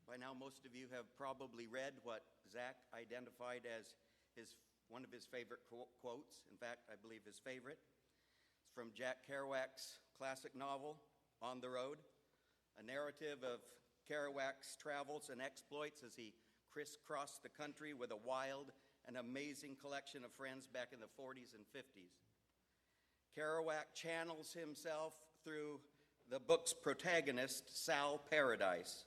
By now, most of you have probably read what Zach identified as one of his favorite quotes. In fact, I believe his favorite. It's from Jack Kerouac's classic novel, On the Road, a narrative of Kerouac's travels and exploits as he crisscrossed the country with a wild and amazing collection of friends back in the 40s and 50s. Kerouac channels himself through the book's protagonist, Sal Paradise.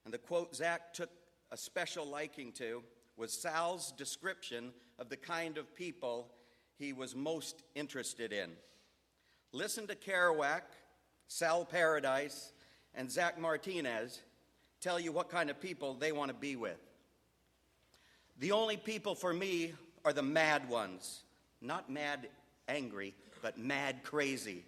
And the quote Zach took a special liking to was Sal's description of the kind of people he was most interested in. Listen to Kerouac, Sal Paradise, and Zach Martinez tell you what kind of people they want to be with. The only people for me are the mad ones. Not mad angry, but mad crazy.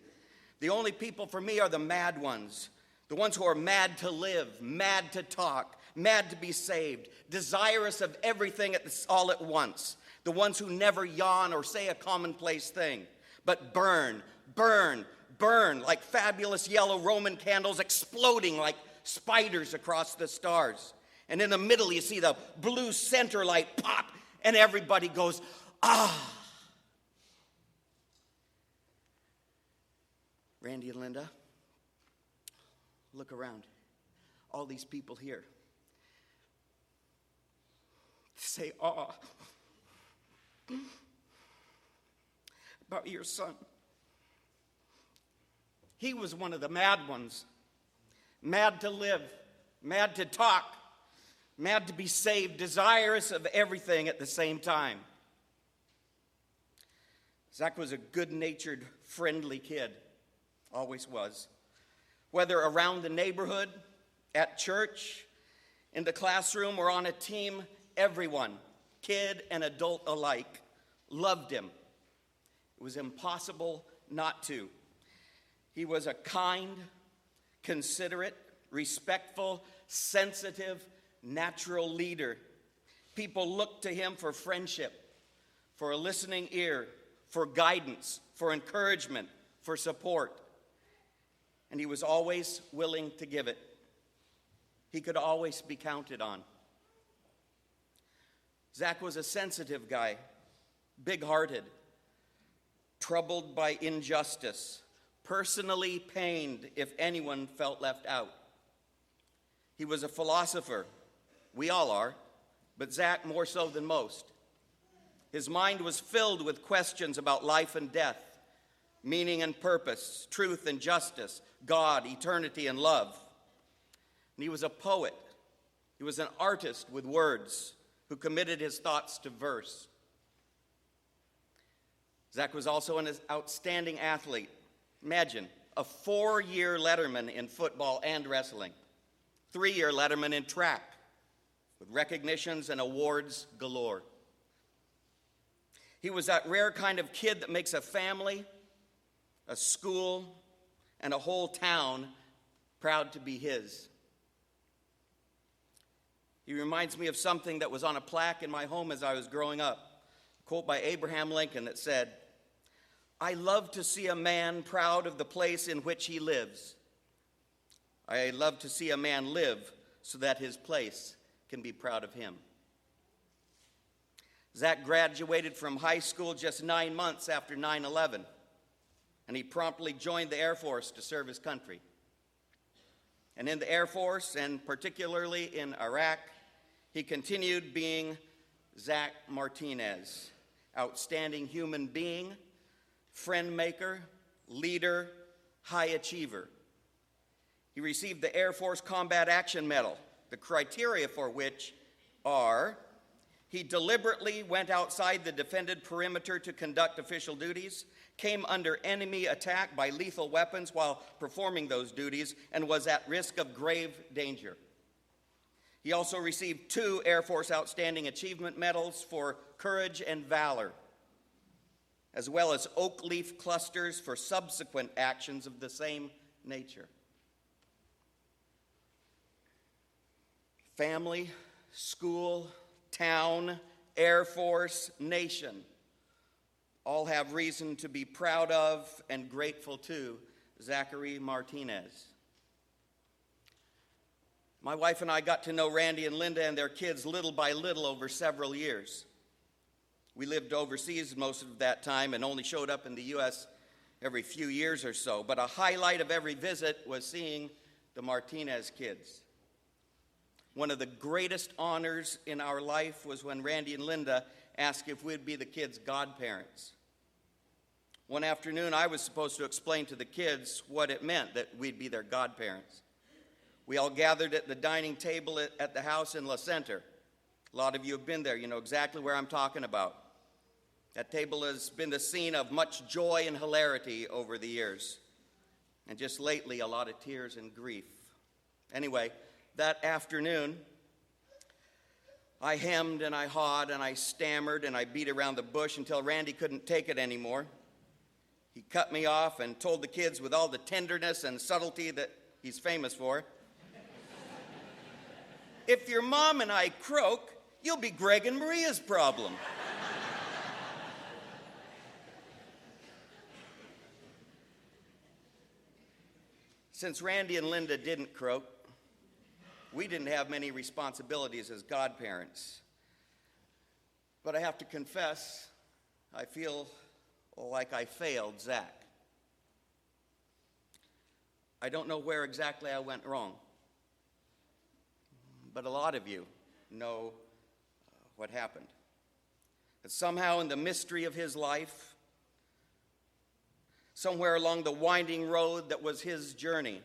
The only people for me are the mad ones. The ones who are mad to live, mad to talk, mad to be saved, desirous of everything all at once. The ones who never yawn or say a commonplace thing, but burn, burn, burn like fabulous yellow Roman candles exploding like spiders across the stars. And in the middle you see the blue center light pop and everybody goes, ah. Randy and Linda, look around. All these people here. Say, awe about your son. He was one of the mad ones. Mad to live, mad to talk, mad to be saved, desirous of everything at the same time. Zach was a good-natured, friendly kid. Always was. Whether around the neighborhood, at church, in the classroom, or on a team, everyone, kid and adult alike, loved him. It was impossible not to. He was a kind, considerate, respectful, sensitive, natural leader. People looked to him for friendship, for a listening ear, for guidance, for encouragement, for support. And he was always willing to give it. He could always be counted on. Zach was a sensitive guy, big-hearted, troubled by injustice, personally pained if anyone felt left out. He was a philosopher. We all are, but Zach more so than most. His mind was filled with questions about life and death, meaning and purpose, truth and justice, God, eternity, and love. And he was a poet. He was an artist with words who committed his thoughts to verse. Zach was also an outstanding athlete. Imagine, a 4-year letterman in football and wrestling, 3-year letterman in track, with recognitions and awards galore. He was that rare kind of kid that makes a family, a school, and a whole town proud to be his. He reminds me of something that was on a plaque in my home as I was growing up, a quote by Abraham Lincoln that said, "I love to see a man proud of the place in which he lives. I love to see a man live so that his place can be proud of him." Zach graduated from high school just 9 months after 9/11. And he promptly joined the Air Force to serve his country. And in the Air Force, and particularly in Iraq, he continued being Zach Martinez, outstanding human being, friend maker, leader, high achiever. He received the Air Force Combat Action Medal, the criteria for which are: he deliberately went outside the defended perimeter to conduct official duties, came under enemy attack by lethal weapons while performing those duties, and was at risk of grave danger. He also received 2 Air Force Outstanding Achievement Medals for courage and valor, as well as oak leaf clusters for subsequent actions of the same nature. Family, school, town, Air Force, nation, all have reason to be proud of and grateful to Zachary Martinez. My wife and I got to know Randy and Linda and their kids little by little over several years. We lived overseas most of that time and only showed up in the U.S. every few years or so. But a highlight of every visit was seeing the Martinez kids. One of the greatest honors in our life was when Randy and Linda asked if we'd be the kids' godparents. One afternoon, I was supposed to explain to the kids what it meant that we'd be their godparents. We all gathered at the dining table at the house in La Center. A lot of you have been there. You know exactly where I'm talking about. That table has been the scene of much joy and hilarity over the years. And just lately, a lot of tears and grief. Anyway, that afternoon, I hemmed and I hawed and I stammered and I beat around the bush until Randy couldn't take it anymore. He cut me off and told the kids with all the tenderness and subtlety that he's famous for, "If your mom and I croak, you'll be Greg and Maria's problem." Since Randy and Linda didn't croak, we didn't have many responsibilities as godparents. But I have to confess, I feel like I failed Zach. I don't know where exactly I went wrong, but a lot of you know what happened. That somehow in the mystery of his life, somewhere along the winding road that was his journey,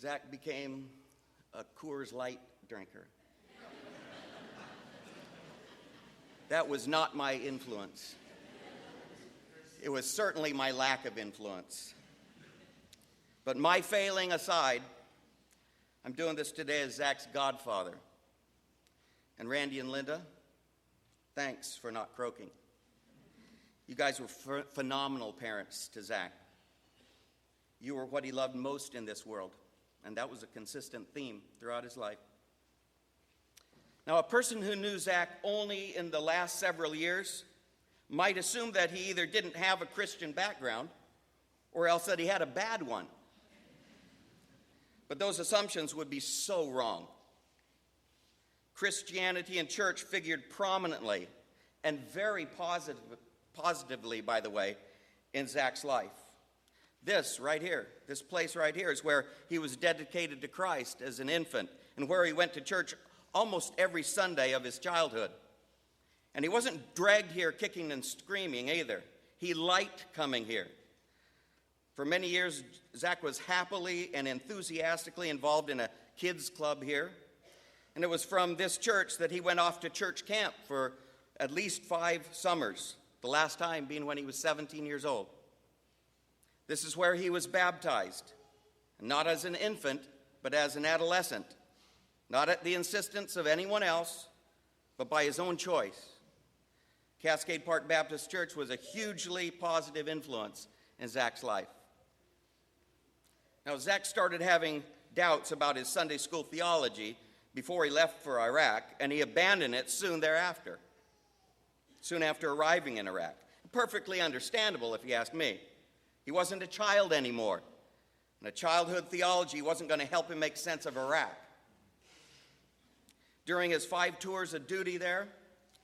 Zach became a Coors Light drinker. That was not my influence. It was certainly my lack of influence. But my failing aside, I'm doing this today as Zach's godfather. And Randy and Linda, thanks for not croaking. You guys were phenomenal parents to Zach. You were what he loved most in this world, and that was a consistent theme throughout his life. Now, a person who knew Zach only in the last several years might assume that he either didn't have a Christian background or else that he had a bad one. But those assumptions would be so wrong. Christianity and church figured prominently and very positively, by the way, in Zach's life. This right here, this place right here is where he was dedicated to Christ as an infant and where he went to church almost every Sunday of his childhood. And he wasn't dragged here kicking and screaming either. He liked coming here. For many years, Zach was happily and enthusiastically involved in a kids club here. And it was from this church that he went off to church camp for at least 5 summers, the last time being when he was 17 years old. This is where he was baptized, not as an infant, but as an adolescent. Not at the insistence of anyone else, but by his own choice. Cascade Park Baptist Church was a hugely positive influence in Zach's life. Now, Zach started having doubts about his Sunday school theology before he left for Iraq, and he abandoned it soon thereafter, soon after arriving in Iraq. Perfectly understandable, if you ask me. He wasn't a child anymore, and a childhood theology wasn't going to help him make sense of Iraq. During his 5 tours of duty there,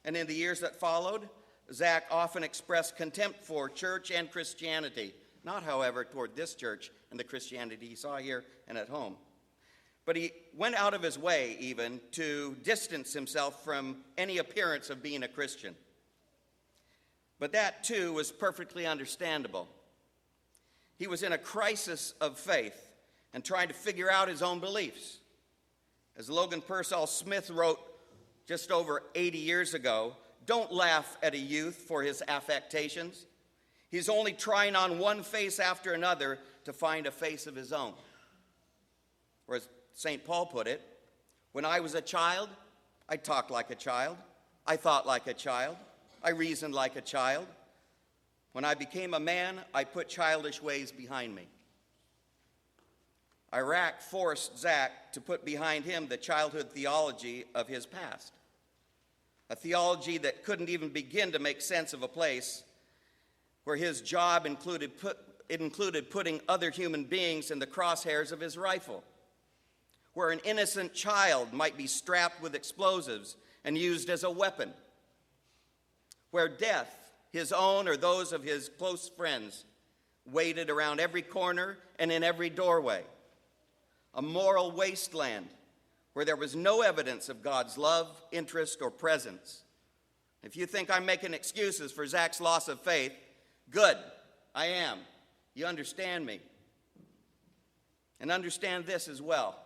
and in the years that followed, Zach often expressed contempt for church and Christianity. Not, however, toward this church and the Christianity he saw here and at home. But he went out of his way, even, to distance himself from any appearance of being a Christian. But that, too, was perfectly understandable. He was in a crisis of faith and trying to figure out his own beliefs. As Logan Pearsall Smith wrote just over 80 years ago, "Don't laugh at a youth for his affectations. He's only trying on one face after another to find a face of his own." Or as St. Paul put it, "When I was a child, I talked like a child. I thought like a child. I reasoned like a child. When I became a man, I put childish ways behind me." Iraq forced Zach to put behind him the childhood theology of his past, a theology that couldn't even begin to make sense of a place where his job included it included putting other human beings in the crosshairs of his rifle, where an innocent child might be strapped with explosives and used as a weapon, where death, his own or those of his close friends, waited around every corner and in every doorway, a moral wasteland where there was no evidence of God's love, interest, or presence. If you think I'm making excuses for Zach's loss of faith, good, I am. You understand me. And understand this as well.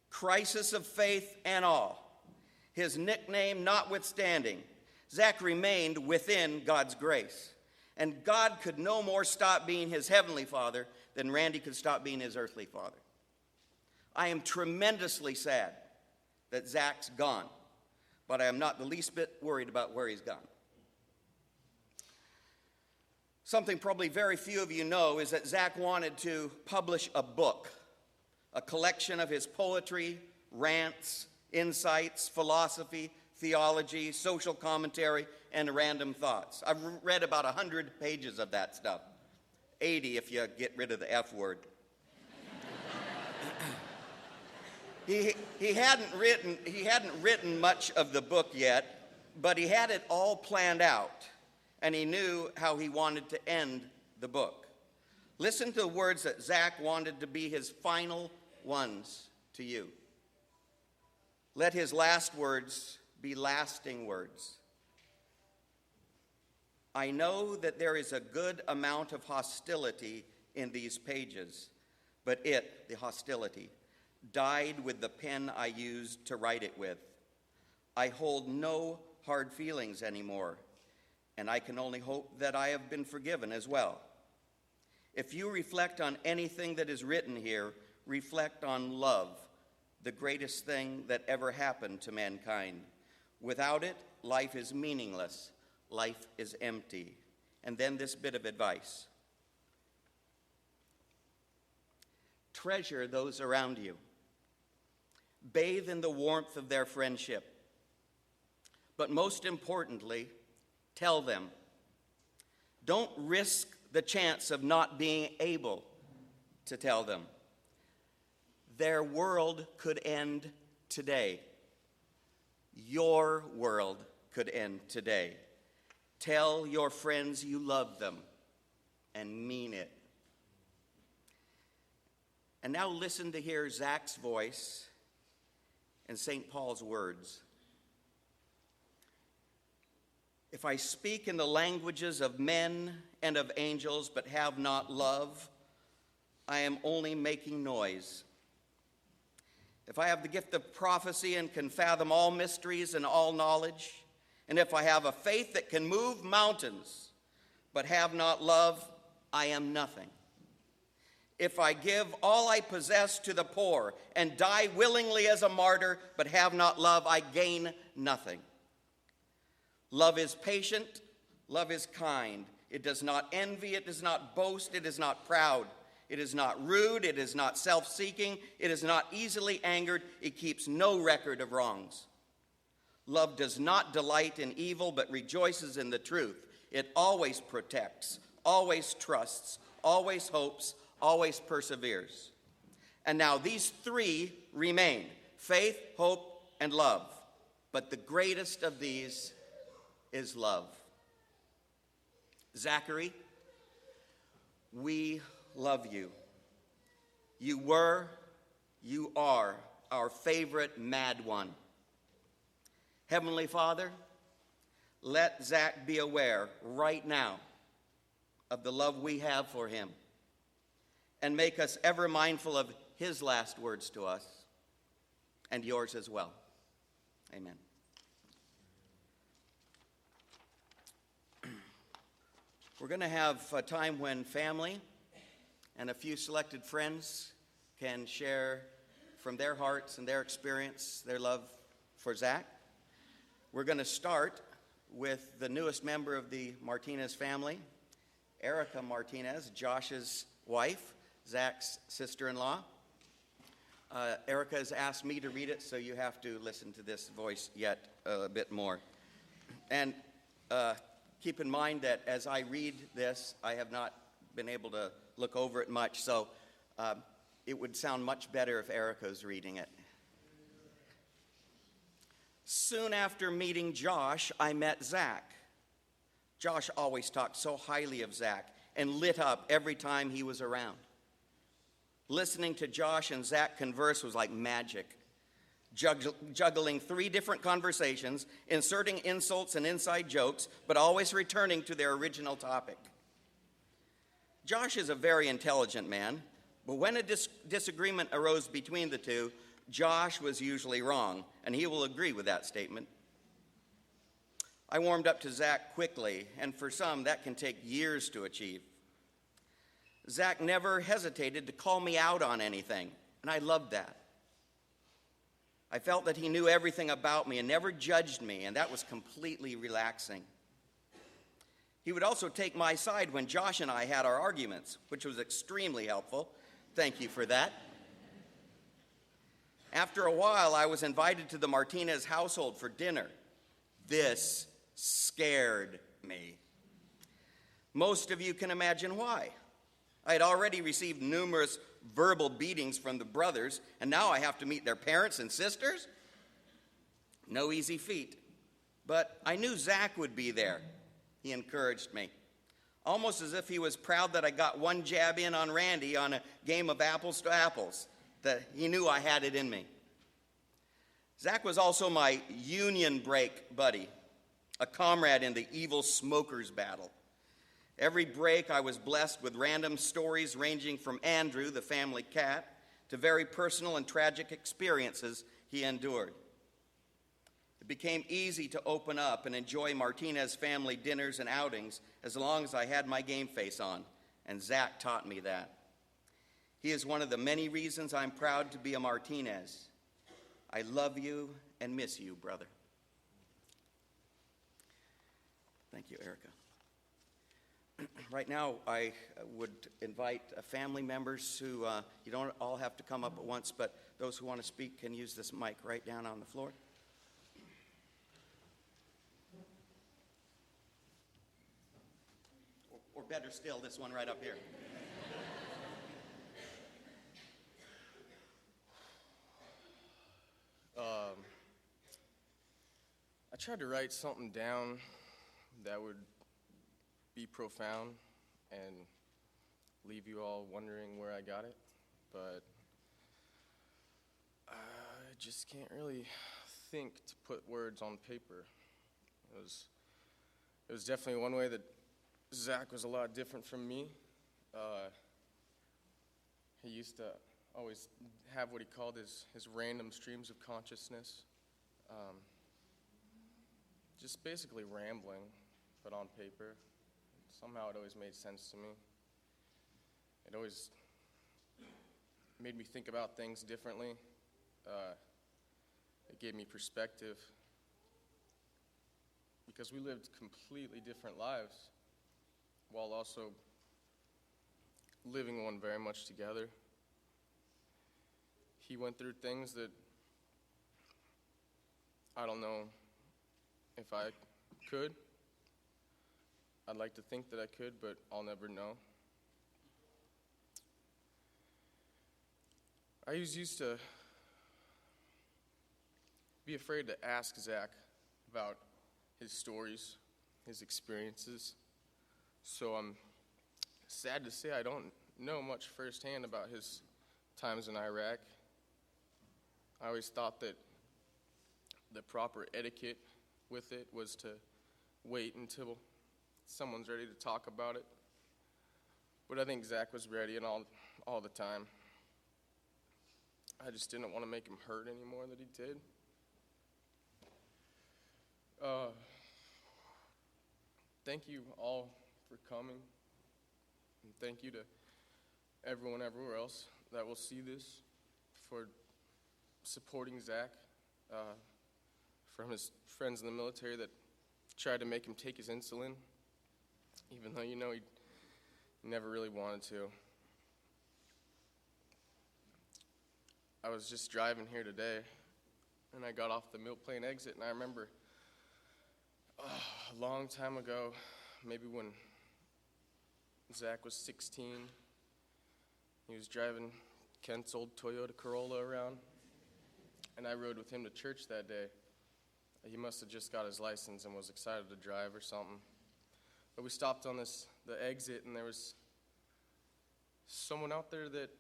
Crisis of faith and all, his nickname notwithstanding, Zach remained within God's grace. And God could no more stop being his heavenly father than Randy could stop being his earthly father. I am tremendously sad that Zach's gone, but I am not the least bit worried about where he's gone. Something probably very few of you know is that Zach wanted to publish a book, a collection of his poetry, rants, insights, philosophy, theology, social commentary, and random thoughts. I've read about 100 pages of that stuff, 80 if you get rid of the F word. He hadn't written much of the book yet, but he had it all planned out, and he knew how he wanted to end the book. Listen to the words that Zach wanted to be his final ones to you. Let his last words be lasting words. I know that there is a good amount of hostility in these pages, but it, the hostility, died with the pen I used to write it with. I hold no hard feelings anymore, and I can only hope that I have been forgiven as well. If you reflect on anything that is written here, reflect on love, the greatest thing that ever happened to mankind. Without it, life is meaningless. Life is empty. And then this bit of advice. Treasure those around you. Bathe in the warmth of their friendship. But most importantly, tell them. Don't risk the chance of not being able to tell them. Their world could end today. Your world could end today. Tell your friends you love them and mean it. And now listen to hear Zach's voice and St. Paul's words. If I speak in the languages of men and of angels but have not love, I am only making noise. If I have the gift of prophecy and can fathom all mysteries and all knowledge, and if I have a faith that can move mountains but have not love, I am nothing. If I give all I possess to the poor and die willingly as a martyr but have not love, I gain nothing. Love is patient, love is kind. It does not envy, it does not boast, it is not proud. It is not rude, it is not self-seeking, it is not easily angered, it keeps no record of wrongs. Love does not delight in evil, but rejoices in the truth. It always protects, always trusts, always hopes, always perseveres. And now these three remain, faith, hope, and love. But the greatest of these is love. Zachary, we love you. You were, you are our favorite mad one. Heavenly Father, let Zach be aware right now of the love we have for him and make us ever mindful of his last words to us and yours as well. Amen. We're going to have a time when family and a few selected friends can share from their hearts and their experience, their love for Zach. We're going to start with the newest member of the Martinez family, Erica Martinez, Josh's wife, Zach's sister-in-law. Erica has asked me to read it, so you have to listen to this voice yet a bit more. And keep in mind that as I read this, I have not been able to look over it much, so it would sound much better if Erica's reading it. Soon after meeting Josh, I met Zach. Josh always talked so highly of Zach and lit up every time he was around. Listening to Josh and Zach converse was like magic. Juggling 3 different conversations, inserting insults and inside jokes, but always returning to their original topic. Josh is a very intelligent man, but when a disagreement arose between the two, Josh was usually wrong, and he will agree with that statement. I warmed up to Zach quickly, and for some, that can take years to achieve. Zach never hesitated to call me out on anything, and I loved that. I felt that he knew everything about me and never judged me, and that was completely relaxing. He would also take my side when Josh and I had our arguments, which was extremely helpful. Thank you for that. After a while, I was invited to the Martinez household for dinner. This scared me. Most of you can imagine why. I had already received numerous verbal beatings from the brothers, and now I have to meet their parents and sisters? No easy feat. But I knew Zach would be there. He encouraged me, almost as if he was proud that I got one jab in on Randy on a game of apples to apples, that he knew I had it in me. Zach was also my union break buddy, a comrade in the evil smokers battle. Every break, I was blessed with random stories ranging from Andrew, the family cat, to very personal and tragic experiences he endured. It became easy to open up and enjoy Martinez family dinners and outings as long as I had my game face on, and Zach taught me that. He is one of the many reasons I'm proud to be a Martinez. I love you and miss you, brother. Thank you, Erica. Right now, I would invite family members who, you don't all have to come up at once, but those who want to speak can use this mic right down on the floor. Or better still, this one right up here. I tried to write something down that would be profound and leave you all wondering where I got it, but I just can't really think to put words on paper. It was definitely one way that Zach was a lot different from me. He used to always have what he called his random streams of consciousness. Just basically rambling, but on paper. Somehow it always made sense to me. It always made me think about things differently. It gave me perspective. Because we lived completely different lives while also living one very much together. He went through things that I don't know if I could. I'd like to think that I could, but I'll never know. I used to be afraid to ask Zach about his stories, his experiences. So I'm sad to say I don't know much firsthand about his times in Iraq. I always thought that the proper etiquette with it was to wait until someone's ready to talk about it. But I think Zach was ready and all the time. I just didn't want to make him hurt any more than he did. Thank you all for coming. And thank you to everyone everywhere else that will see this for supporting Zach, from his friends in the military that tried to make him take his insulin, even though you know he never really wanted to. I was just driving here today, and I got off the Mill Plain exit, and I remember a long time ago, maybe when Zach was 16. He was driving Kent's old Toyota Corolla around, and I rode with him to church that day. He must have just got his license and was excited to drive or something. But we stopped on the exit, and there was someone out there that,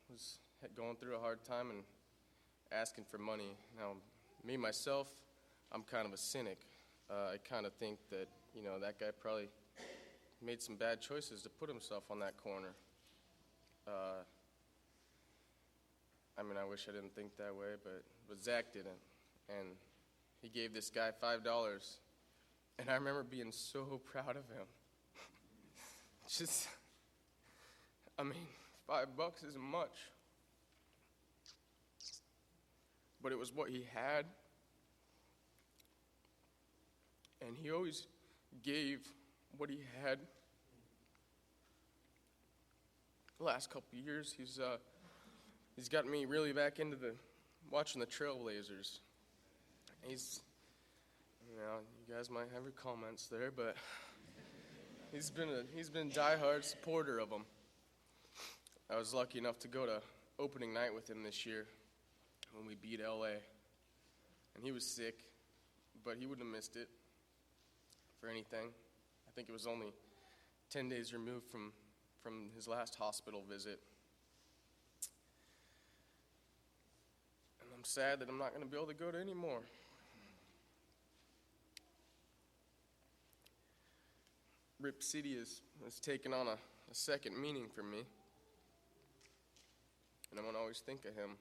was going through a hard time and asking for money. Now, me, myself, I'm kind of a cynic. I kind of think that, that guy probably made some bad choices to put himself on that corner. I wish I didn't think that way, but Zach didn't. And he gave this guy $5. And I remember being so proud of him. $5 isn't much. But it was what he had. And he always gave what he had. The last couple of years, he's gotten me really back into watching the Trailblazers. You guys might have your comments there, but he's been a diehard supporter of them. I was lucky enough to go to opening night with him this year when we beat LA. And he was sick, but he wouldn't have missed it for anything. I think it was only 10 days removed from his last hospital visit. And I'm sad that I'm not going to be able to go to any more. Rip City has taken on a second meaning for me. And I'm going to always think of him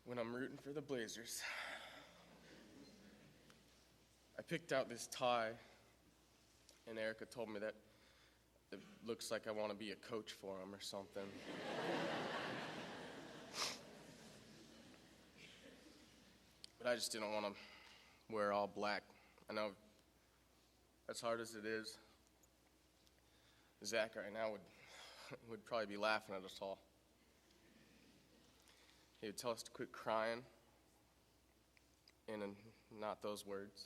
when I'm rooting for the Blazers. I picked out this tie, and Erica told me that it looks like I want to be a coach for him or something. But I just didn't want to wear all black. I know, as hard as it is, Zach right now would probably be laughing at us all. He would tell us to quit crying, and not those words.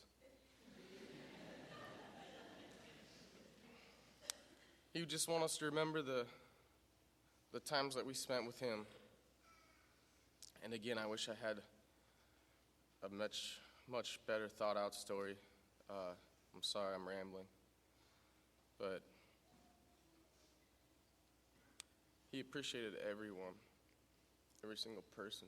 He would just want us to remember the times that we spent with him. And again, I wish I had a much, much better thought out story. I'm sorry I'm rambling. But he appreciated everyone, every single person.